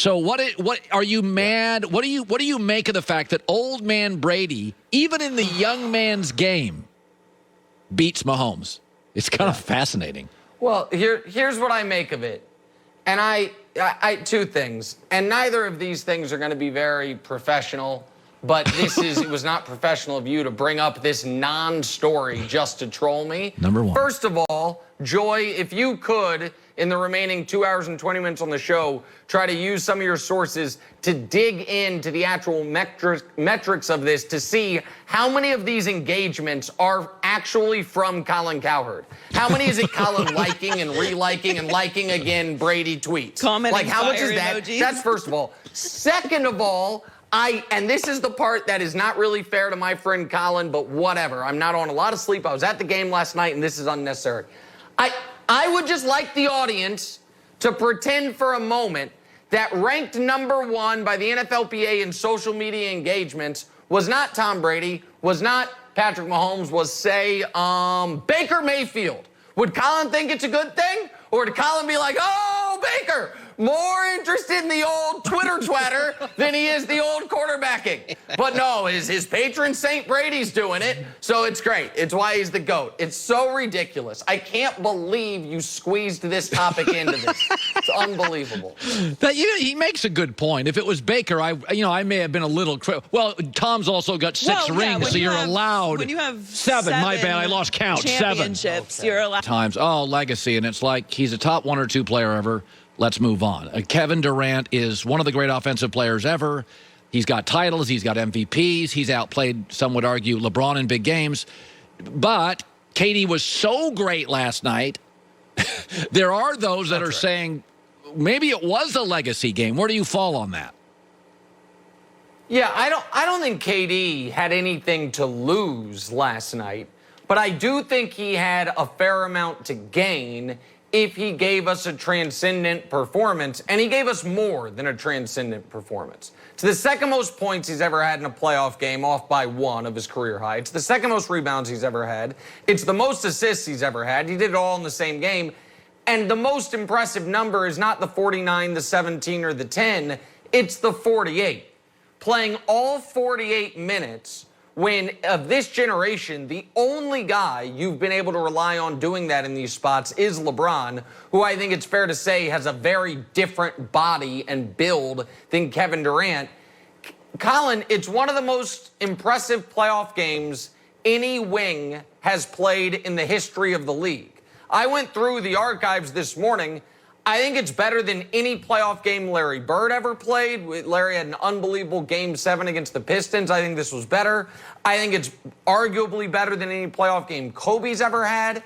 So what are you mad? What do you make of the fact that old man Brady, even in the young man's game, beats Mahomes? It's kind of fascinating. Well, here's what I make of it. And I two things. And neither of these things are going to be very professional, but it was not professional of you to bring up this non-story just to troll me. Number one. First of all, Joy, if you could, in the remaining 2 hours and 20 minutes on the show, try to use some of your sources to dig into the actual metrics of this to see how many of these engagements are actually from Colin Cowherd. How many is it Colin liking and reliking and liking again Brady tweets? Commenting, like, how much is that? emojis. That's first of all. Second of all, and this is the part that is not really fair to my friend Colin, but whatever. I'm not on a lot of sleep. I was at the game last night, and this is unnecessary. I would just like the audience to pretend for a moment that ranked #1 by the NFLPA in social media engagements was not Tom Brady, was not Patrick Mahomes, was, say, Baker Mayfield. Would Colin think it's a good thing? Or would Colin be like, oh, Baker, more interested in the old Twitter twatter than he is the old quarterbacking? But no, his patron Saint Brady's doing it, so it's great. It's why he's the GOAT. It's so ridiculous. I can't believe you squeezed this topic into this. It's unbelievable. But he makes a good point. If it was Baker, I may have been a little. Well, Tom's also got 6 rings, so you're allowed. When you have 7, my bad, I lost count. 7 championships, you're allowed. Times. Oh, legacy, and it's like he's a top 1 or 2 player ever. Let's move on. Kevin Durant is one of the great offensive players ever. He's got titles. He's got MVPs. He's outplayed, some would argue, LeBron in big games. But KD was so great last night. There are those that are saying maybe it was a legacy game. Where do you fall on that? Yeah, I don't think KD had anything to lose last night, but I do think he had a fair amount to gain if he gave us a transcendent performance, and he gave us more than a transcendent performance. It's the second most points he's ever had in a playoff game, off by 1 of his career high. It's the second most rebounds he's ever had. It's the most assists he's ever had. He did it all in the same game. And the most impressive number is not the 49, the 17, or the 10. It's the 48. Playing all 48 minutes when, of this generation, the only guy you've been able to rely on doing that in these spots is LeBron, who I think it's fair to say has a very different body and build than Kevin Durant. Colin, it's one of the most impressive playoff games any wing has played in the history of the league. I went through the archives this morning. I think it's better than any playoff game Larry Bird ever played. Larry had an unbelievable Game 7 against the Pistons. I think this was better. I think it's arguably better than any playoff game Kobe's ever had.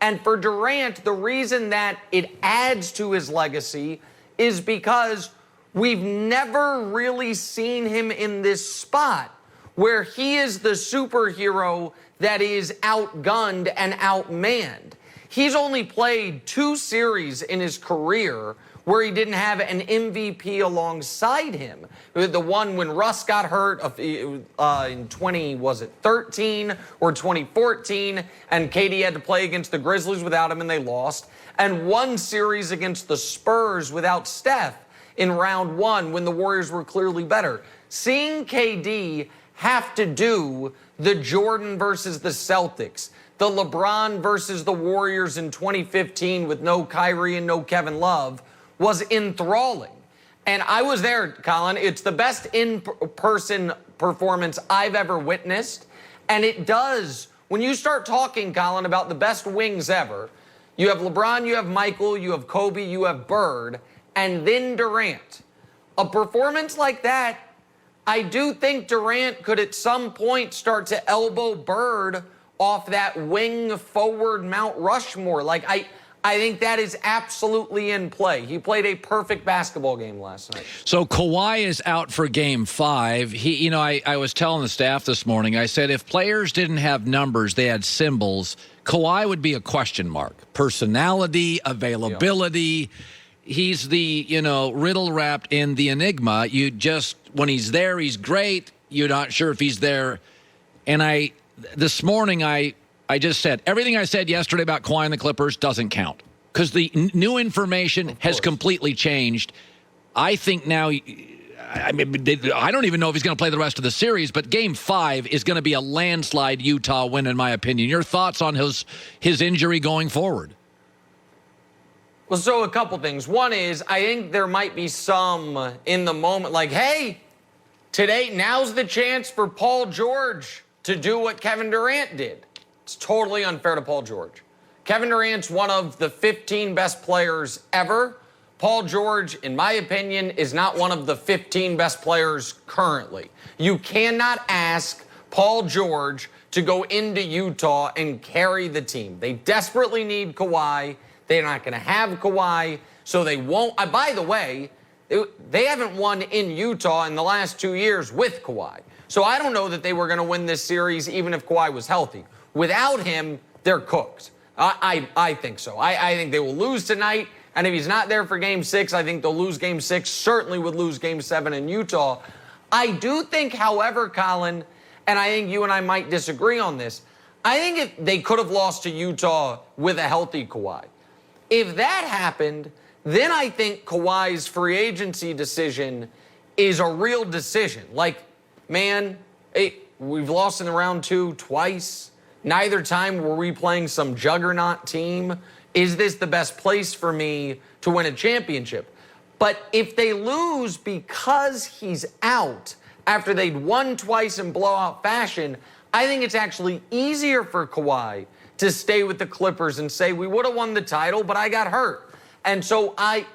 And for Durant, the reason that it adds to his legacy is because we've never really seen him in this spot where he is the superhero that is outgunned and outmanned. He's only played 2 series in his career where he didn't have an MVP alongside him. The one when Russ got hurt in 2013 or 2014, and KD had to play against the Grizzlies without him and they lost. And 1 series against the Spurs without Steph in round 1 when the Warriors were clearly better. Seeing KD have to do the Jordan versus the Celtics, the LeBron versus the Warriors in 2015 with no Kyrie and no Kevin Love was enthralling. And I was there, Colin. It's the best in-person performance I've ever witnessed. And it does, when you start talking, Colin, about the best wings ever, you have LeBron, you have Michael, you have Kobe, you have Bird, and then Durant. A performance like that, I do think Durant could at some point start to elbow Bird off that wing forward Mount Rushmore. Like, I think that is absolutely in play. He played a perfect basketball game last night. So Kawhi is out for Game 5. I was telling the staff this morning, I said if players didn't have numbers, they had symbols, Kawhi would be a question mark. Personality, availability. Yeah. He's the, riddle wrapped in the enigma. You just, when he's there, he's great. You're not sure if he's there. And this morning, I just said, everything I said yesterday about Kawhi and the Clippers doesn't count because the new information has completely changed. I think now, I don't even know if he's going to play the rest of the series, but Game 5 is going to be a landslide Utah win, in my opinion. Your thoughts on his injury going forward? Well, so a couple things. One is, I think there might be some in the moment like, hey, today, now's the chance for Paul George to do what Kevin Durant did. It's totally unfair to Paul George. Kevin Durant's one of the 15 best players ever. Paul George, in my opinion, is not one of the 15 best players currently. You cannot ask Paul George to go into Utah and carry the team. They desperately need Kawhi. They're not going to have Kawhi, so they won't. By the way, they haven't won in Utah in the last 2 years with Kawhi. So I don't know that they were going to win this series even if Kawhi was healthy. Without him, they're cooked. I think so. I think they will lose tonight. And if he's not there for Game 6, I think they'll lose Game 6, certainly would lose Game 7 in Utah. I do think, however, Colin, and I think you and I might disagree on this, I think they could have lost to Utah with a healthy Kawhi. If that happened, then I think Kawhi's free agency decision is a real decision. Like, man, we've lost in the round 2 twice. Neither time were we playing some juggernaut team. Is this the best place for me to win a championship? But if they lose because he's out after they'd won twice in blowout fashion, I think it's actually easier for Kawhi to stay with the Clippers and say, we would have won the title, but I got hurt. And so I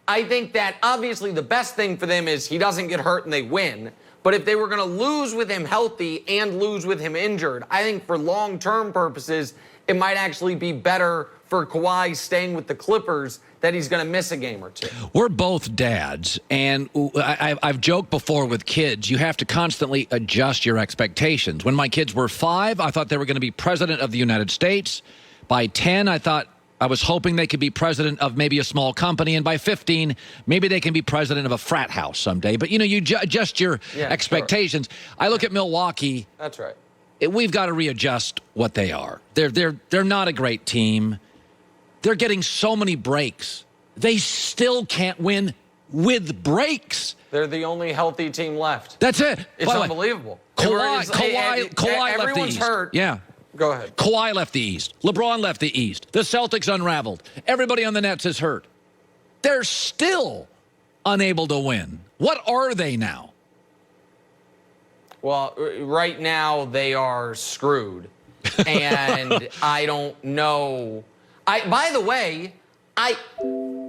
think that obviously the best thing for them is he doesn't get hurt and they win. But if they were going to lose with him healthy and lose with him injured, I think for long-term purposes, it might actually be better for Kawhi staying with the Clippers that he's going to miss a game or two. We're both dads, and I've joked before with kids, you have to constantly adjust your expectations. When my kids were 5, I thought they were going to be president of the United States. By 10, I was hoping they could be president of maybe a small company, and by 15, maybe they can be president of a frat house someday. But, you adjust your expectations. Sure. I look at Milwaukee. That's right. We've got to readjust what they are. They're not a great team. They're getting so many breaks. They still can't win with breaks. They're the only healthy team left. That's it. It's unbelievable. Kawhi left the everyone's East. Hurt. Yeah. Go ahead. Kawhi left the East. LeBron left the East. The Celtics unraveled. Everybody on the Nets is hurt. They're still unable to win. What are they now? Well, right now they are screwed. And I don't know. By the way, I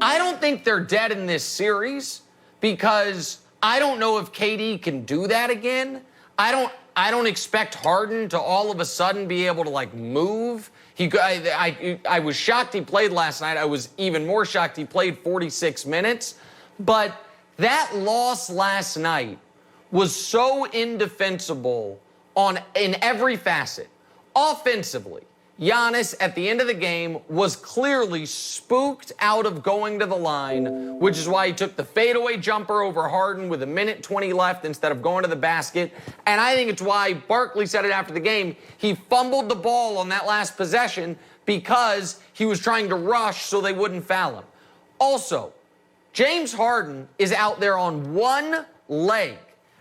don't think they're dead in this series because I don't know if KD can do that again. I don't expect Harden to all of a sudden be able to move. I was shocked he played last night. I was even more shocked he played 46 minutes. But that loss last night was so indefensible in every facet. Offensively, Giannis, at the end of the game, was clearly spooked out of going to the line, which is why he took the fadeaway jumper over Harden with 1:20 left instead of going to the basket. And I think it's why Barkley said it after the game. He fumbled the ball on that last possession because he was trying to rush so they wouldn't foul him. Also, James Harden is out there on one leg.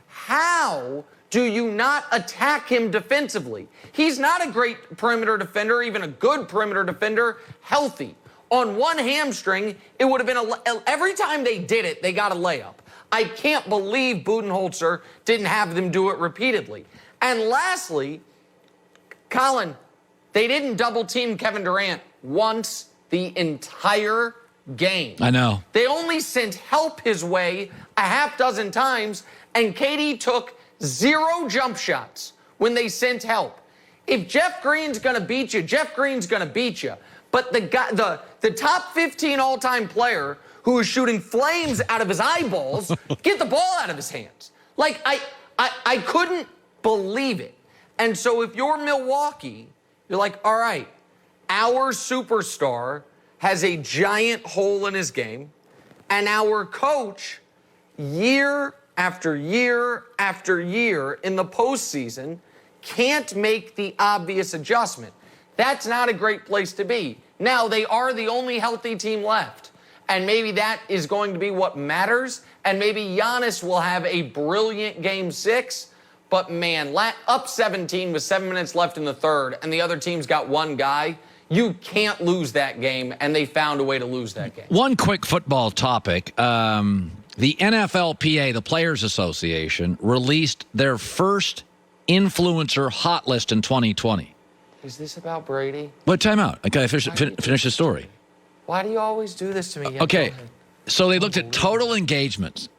How do you not attack him defensively? He's not a great perimeter defender, even a good perimeter defender, healthy. On one hamstring, it would have been every time they did it, they got a layup. I can't believe Budenholzer didn't have them do it repeatedly. And lastly, Colin, they didn't double team Kevin Durant once the entire game. I know. They only sent help his way a half dozen times, and KD took 0 jump shots when they sent help. If Jeff Green's going to beat you, Jeff Green's going to beat you. But the top 15 all-time player who is shooting flames out of his eyeballs, get the ball out of his hands. I couldn't believe it. And so if you're Milwaukee, you're like, all right, our superstar has a giant hole in his game, and our coach, year after year after year in the postseason, can't make the obvious adjustment. That's not a great place to be. Now, they are the only healthy team left. And maybe that is going to be what matters. And maybe Giannis will have a brilliant game 6. But, man, up 17 with 7 minutes left in the third, and the other team's got one guy. You can't lose that game, and they found a way to lose that game. One quick football topic. The NFLPA, the Players Association, released their first influencer hot list in 2020. Is this about Brady? What timeout? Okay, finish the story. Why do you always do this to me? Okay, so they looked at total engagements.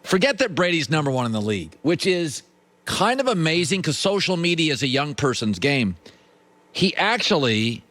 Forget that Brady's number 1 in the league, which is kind of amazing because social media is a young person's game. He actually